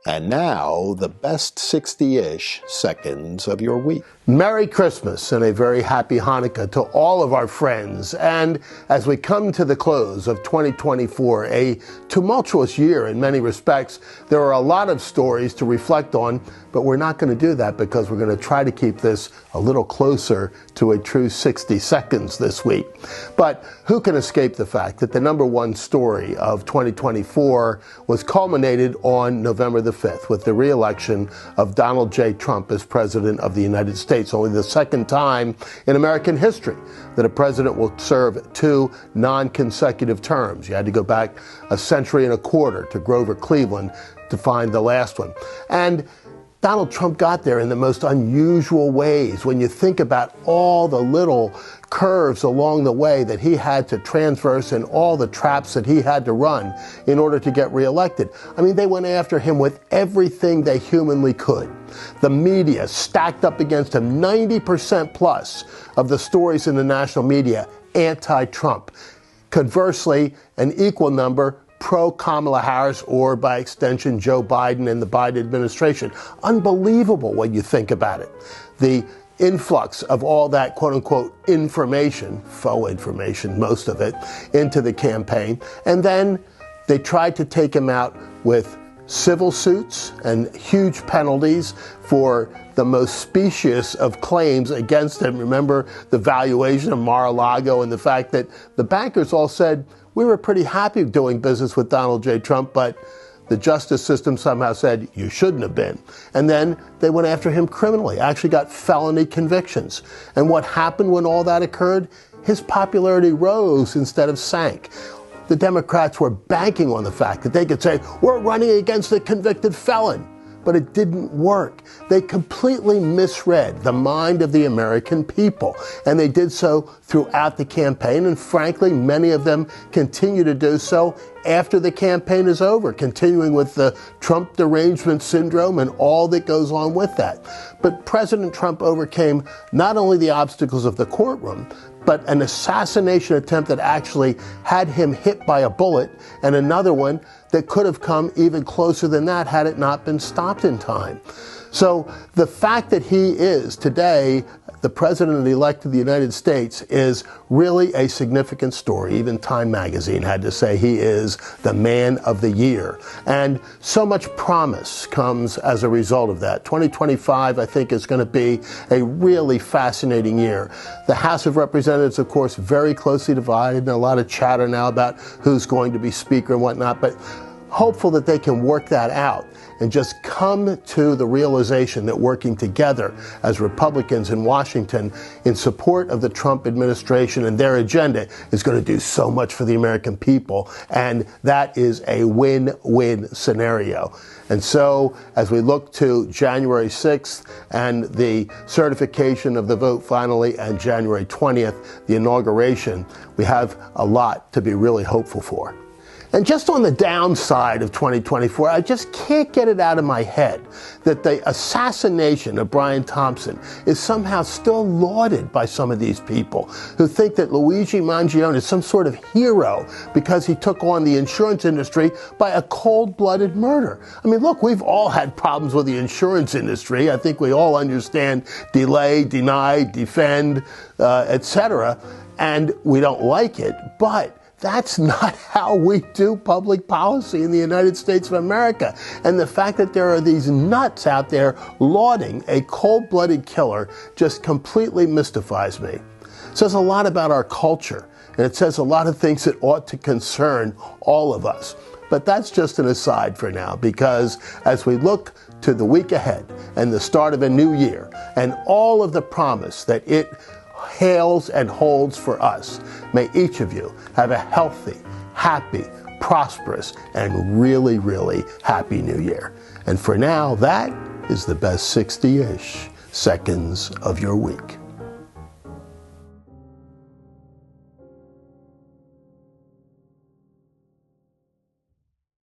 And now, the best 60-ish seconds of your week. Merry Christmas and a very happy Hanukkah to all of our friends. And as we come to the close of 2024, a tumultuous year in many respects, there are a lot of stories to reflect on, but we're not going to do that because we're going to try to keep this a little closer to a true 60 seconds this week. But who can escape the fact that the number one story of 2024 was culminated on November the 5th with the reelection of Donald J. Trump as President of the United States, only the second time in American history that a president will serve two non-consecutive terms. You had to go back a century and a quarter to Grover Cleveland to find the last one. And Donald Trump got there in the most unusual ways when you think about all the little curves along the way that he had to transverse and all the traps that he had to run in order to get reelected. I mean, they went after him with everything they humanly could. The media stacked up against him, 90% plus of the stories in the national media anti-Trump. Conversely, an equal number pro-Kamala Harris, or by extension, Joe Biden and the Biden administration. Unbelievable when you think about it. The influx of all that quote-unquote information, faux information, most of it, into the campaign. And then they tried to take him out with civil suits and huge penalties for the most specious of claims against him. Remember the valuation of Mar-a-Lago and the fact that the bankers all said, we were pretty happy doing business with Donald J. Trump, but the justice system somehow said you shouldn't have been. And then they went after him criminally, actually got felony convictions. And what happened when all that occurred? His popularity rose instead of sank. The Democrats were banking on the fact that they could say, we're running against a convicted felon. But it didn't work. They completely misread the mind of the American people. And they did so throughout the campaign. And frankly, many of them continue to do so after the campaign is over, continuing with the Trump derangement syndrome and all that goes on with that. But President Trump overcame not only the obstacles of the courtroom, but an assassination attempt that actually had him hit by a bullet, and another one that could have come even closer than that had it not been stopped in time. So the fact that he is today the president-elect of the United States is really a significant story. Even Time magazine had to say he is the man of the year. And so much promise comes as a result of that. 2025, I think, is going to be a really fascinating year. The House of Representatives, of course, very closely divided, and a lot of chatter now about who's going to be Speaker and whatnot, but hopeful that they can work that out and just come to the realization that working together as Republicans in Washington in support of the Trump administration and their agenda is going to do so much for the American people. And that is a win-win scenario. And so as we look to January 6th and the certification of the vote finally, and January 20th, the inauguration, we have a lot to be really hopeful for. And just on the downside of 2024, I just can't get it out of my head that the assassination of Brian Thompson is somehow still lauded by some of these people who think that Luigi Mangione is some sort of hero because he took on the insurance industry by a cold-blooded murder. I mean, look, we've all had problems with the insurance industry. I think we all understand delay, deny, defend, etc., and we don't like it, but that's not how we do public policy in the United States of America. And the fact that there are these nuts out there lauding a cold-blooded killer just completely mystifies me. It says a lot about our culture, and it says a lot of things that ought to concern all of us. But that's just an aside for now, because as we look to the week ahead and the start of a new year and all of the promise that it hails and holds for us, may each of you have a healthy, happy, prosperous, and really, really happy new year. And for now, that is the best 60-ish seconds of your week.